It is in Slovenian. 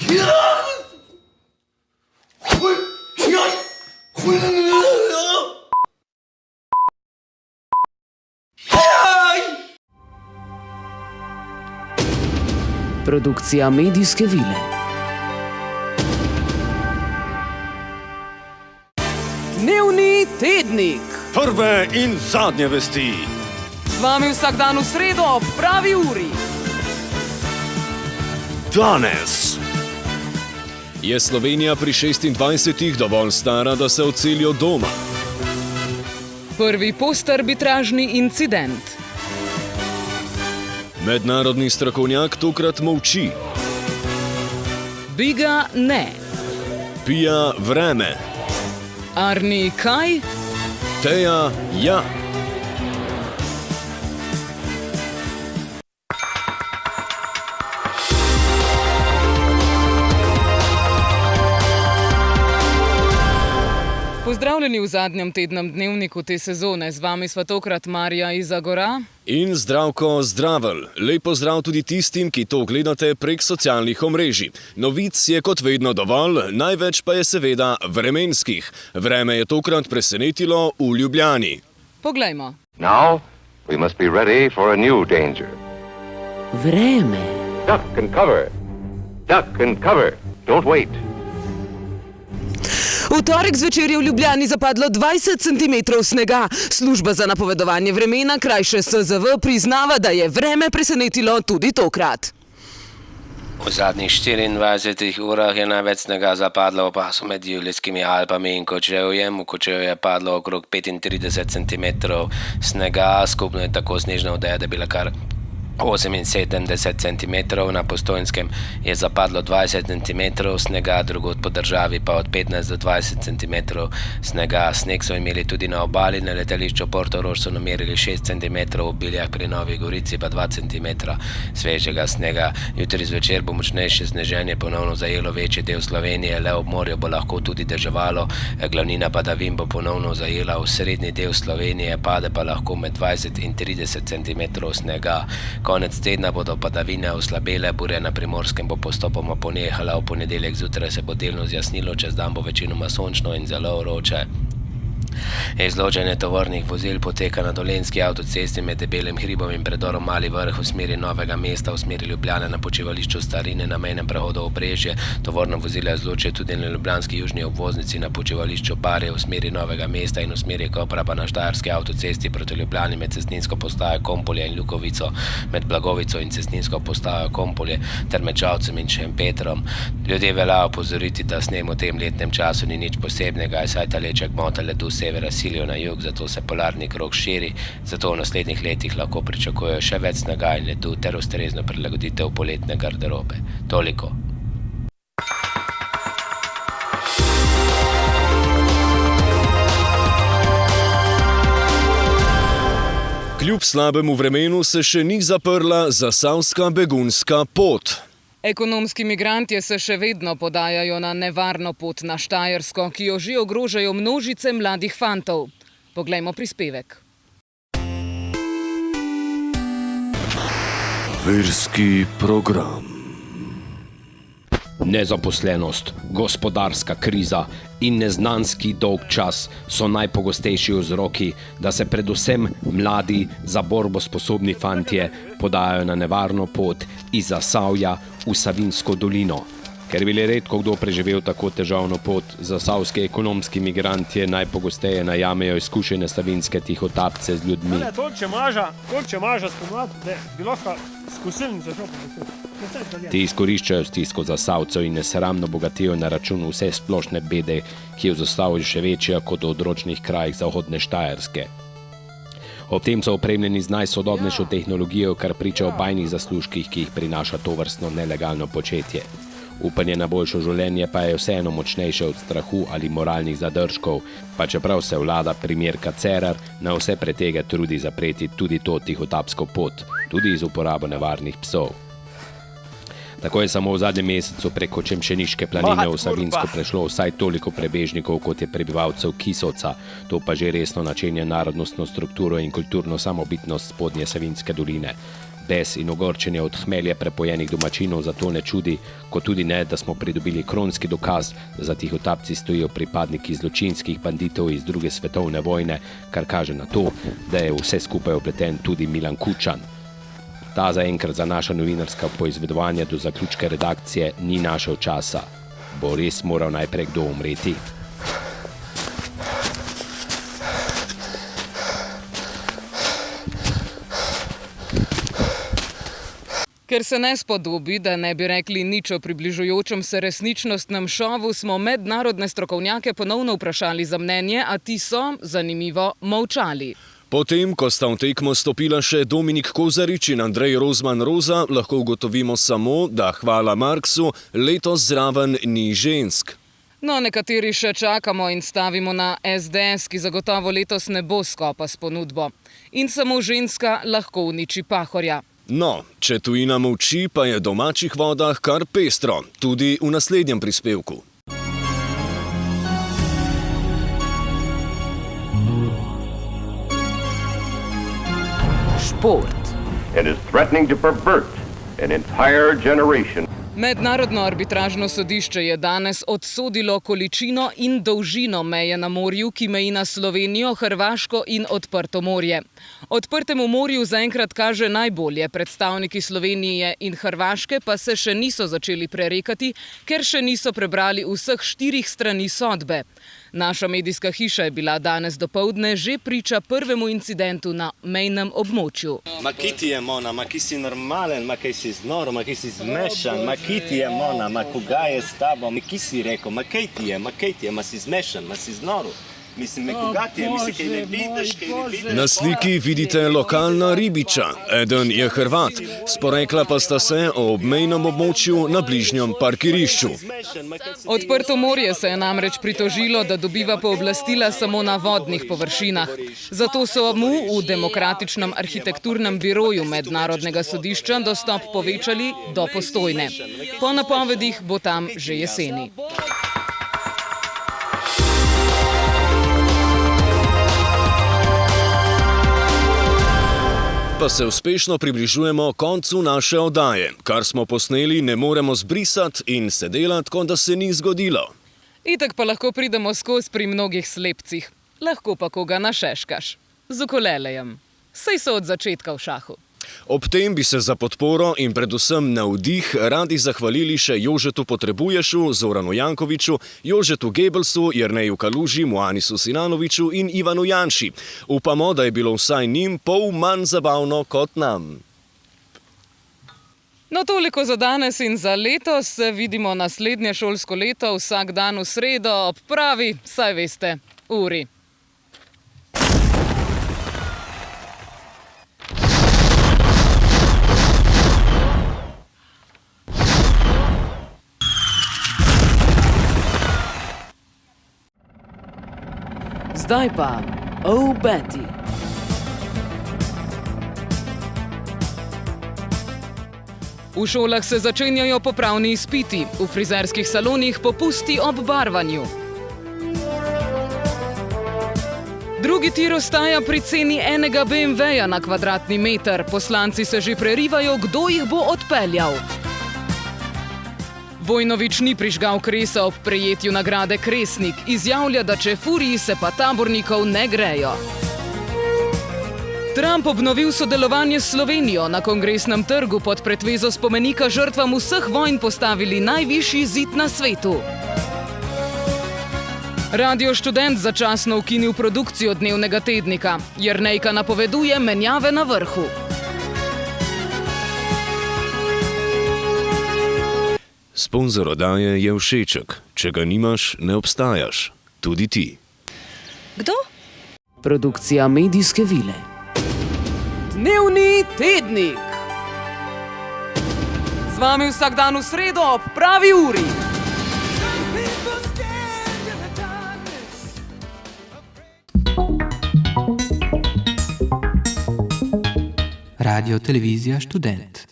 Produkcija medijske vile. Dnevni tednik. Prve in zadnje vesti. Z vami vsak dan v sredo ob pravi uri. Danes. Je Slovenija pri 26 dovolj stara, da se odselijo doma? Prvi postarbitražni incident. Mednarodni strokovnjak tokrat molči. Biga ne. Pija vreme. Arni kaj? Teja ja. Pozdravljeni v zadnjem tednem dnevniku te sezone. Z vami sva tokrat Marija iz Zagora. In Zdravko Zdravelj. Lep pozdrav tudi tistim, ki to gledate prek socialnih omrežij. Novic je kot vedno dovolj, največ pa je seveda vremenskih. Vreme je tokrat presenetilo v Ljubljani. Poglejmo. Now we must be ready for a new danger. Vreme. Duck and cover. Duck and cover. Don't wait. V torek zvečer je v Ljubljani zapadlo 20 cm snega. Služba za napovedovanje vremena, krajše SZV, priznava, da je vreme presenetilo tudi tokrat. V zadnjih 24 urah je največ snega zapadlo v pasu med Julijskimi Alpami in Kočevjem. V Kočevju je padlo okrog 35 cm snega, skupno je tako snežna odeja, da je bila kar 78 cm, na Postojnskem je zapadlo 20 cm snega, drugod po državi pa od 15 do 20 cm snega. Sneg so imeli tudi na obali, na letališču Portorož so namerili 6 cm, v Biljah pri Novi Gorici pa 2 cm svežega snega. Jutri zvečer bo močnejše sneženje ponovno zajelo večji del Slovenije, le ob morju bo lahko tudi deževalo, glavnina padavin bo ponovno zajela v srednji del Slovenije, pade pa lahko med 20 in 30 cm snega. Konec tedna bodo padavine oslabele, burja na Primorskem bo postopoma ponehala, v ponedeljek zjutraj se bo delno zjasnilo, čez dan bo večinoma sončno in zelo vroče. Izločanje tovornih vozil poteka na Dolenjski avtocesti med Debelim hribom in predorom Mali Vrh v smeri Novega mesta, v smeri Ljubljane na počivališču Starine na mejnem prehodu Obrežje. Tovorna vozila izločijo tudi na ljubljanski južni obvoznici na počivališču Barje v smeri Novega mesta in v smeri Kopra pa na Štajerski avtocesti proti Ljubljani med cestninsko postajo Kompolje in Ljukovico, med Blagovico in cestninsko postajo Kompolje ter med Žalcem in Šempetrom. Ljudje velja opozoriti, da sneg v tem letnem času ni nič posebnega, saj taleče gmote ledu severa silijo na jug, zato se polarni krog širi, zato v naslednjih letih lahko pričakujejo še več snega in ledu ter ustrezno prilagoditev poletne garderobe. Toliko. Kljub slabemu vremenu se še ni zaprla zasavska begunska pot. Ekonomski migrantje se še vedno podajajo na nevarno pot na Štajersko, ki jo že ogrožajo množice mladih fantov. Poglejmo prispevek. Verski program. Nezaposlenost, gospodarska kriza in neznanski dolg čas so najpogostejši vzroki, da se predvsem mladi, za borbo sposobni fantje podajajo na nevarno pot iz Zasavja v Savinjsko dolino. Ker bi le redko kdo preživel tako težavno pot, zasavski ekonomski migranti najpogosteje najamejo izkušene savinjske tihotapce z ljudmi. Toliko maža spomlad, da bi lahko skusilnice šel po. Ti izkoriščajo stisko zasavcev in nesramno bogatijo na račun vse splošne bede, ki je v Zasavju še večja kot v odročnih krajih zahodne Štajerske. Ob tem so opremljeni z najsodobnejšo tehnologijo, kar priča o bajnih zaslužkih, ki jih prinaša tovrstno nelegalno početje. Upanje na boljšo življenje pa je vseeno močnejše od strahu ali moralnih zadržkov, pa čeprav se vlada primerka Cerar na vse pretege trudi zapreti tudi to tihotapsko pot, tudi z uporabo nevarnih psov. Tako je samo v zadnjem mesecu preko Čemšeniške planine v Savinjsko prešlo vsaj toliko prebežnikov, kot je prebivalcev Kisovca. To pa že resno načenja narodnostno strukturo in kulturno samobitnost spodnje Savinjske doline. Bes in ogorčenje od hmelja prepojenih domačinov zato ne čudi, kot tudi ne, da smo pridobili kronski dokaz, da za tihotapci stojijo pripadniki zločinskih banditov iz druge svetovne vojne, kar kaže na to, da je vse skupaj opleten tudi Milan Kučan. Ta zaenkrat za naša novinarska poizvedovanja do zaključka redakcije ni našel časa. Bo res moral najprej kdo umreti? Ker se ne spodobi, da ne bi rekli nič o približujočem se resničnostnem šovu, smo mednarodne strokovnjake ponovno vprašali za mnenje, a ti so, zanimivo, molčali. Potem, ko sta v tekmo stopila še Dominik Kozarič in Andrej Rozman Roza, lahko ugotovimo samo, da hvala Marksu letos zraven ni žensk. No, nekateri še čakamo in stavimo na SDS, ki zagotovo letos ne bo skopa s ponudbo. In samo ženska lahko uniči Pahorja. No, če tujina molči, pa je v domačih vodah kar pestro, tudi v naslednjem prispevku. Šport. It is threatening to pervert an entire generation. Mednarodno arbitražno sodišče je danes odsodilo količino in dolžino meje na morju, ki meji na Slovenijo, Hrvaško in odprto morje. Odprtemu morju zaenkrat kaže najbolje, predstavniki Slovenije in Hrvaške pa se še niso začeli prerekati, ker še niso prebrali vseh 4 strani sodbe. Naša medijska hiša je bila danes dopoldne že priča prvemu incidentu na mejnem območju. Ma ki ti je mona, ma ki si normalen, ma kaj si znoro, ma kaj si zmešan, ma ki ti je mona, ma koga je s tabo, ma ki si rekel, ma kaj ti je, ma si zmešan, ma si znoro. Mislim, koga ti je, mislim, kaj ne vidiš, kaj ne vidiš. Na sliki vidite lokalna ribiča, eden je Hrvat, sporekla pa sta se o obmejnem območju na bližnjem parkirišču. Odprto morje se je namreč pritožilo, da dobiva pooblastila samo na vodnih površinah. Zato so mu v Demokratičnem arhitekturnem biroju Mednarodnega sodišča dostop povečali do Postojne. Po napovedih bo tam že jeseni. Pa se uspešno približujemo koncu naše oddaje. Kar smo posneli, ne moremo zbrisati in se delati, kot da se ni zgodilo. Itak pa lahko pridemo skozi pri mnogih slepcih. Lahko pa koga našeškaš. Z ukulelejem. Saj so od začetka v šahu. Ob tem bi se za podporo in predvsem navdih radi zahvalili še Jožetu Potrebuješu, Zoranu Jankoviću, Jožetu Gebelsu, Jerneju Kaluži, Moanisu Sinanoviću in Ivanu Janši. Upamo, da je bilo vsaj njim pol manj zabavno kot nam. No, toliko za danes in za letos. Se vidimo naslednje šolsko leto, vsak dan v sredo ob pravi, saj veste, uri. Zdaj pa, Oh Betty. V šolah se začenjajo popravni izpiti, v frizerskih salonih popusti ob barvanju. Drugi tir ostaja pri ceni enega BMW-ja na kvadratni meter. Poslanci se že prerivajo, kdo jih bo odpeljal. Vojnović ni prižgal kresa ob prejetju nagrade Kresnik. Izjavlja, da če furiji se pa tabornikov ne grejo. Trump obnovil sodelovanje s Slovenijo. Na Kongresnem trgu pod pretvezo spomenika žrtvam vseh vojn postavili najvišji zid na svetu. Radio Študent začasno ukinil produkcijo dnevnega tednika. Jernejka napoveduje menjave na vrhu. Sponzor oddaje je Všeček. Če ga nimaš, ne obstajaš. Tudi ti. Kdo? Produkcija medijske vile. Dnevni tednik. Z vami vsak dan v sredo ob pravi uri. Radio Televizija Študent.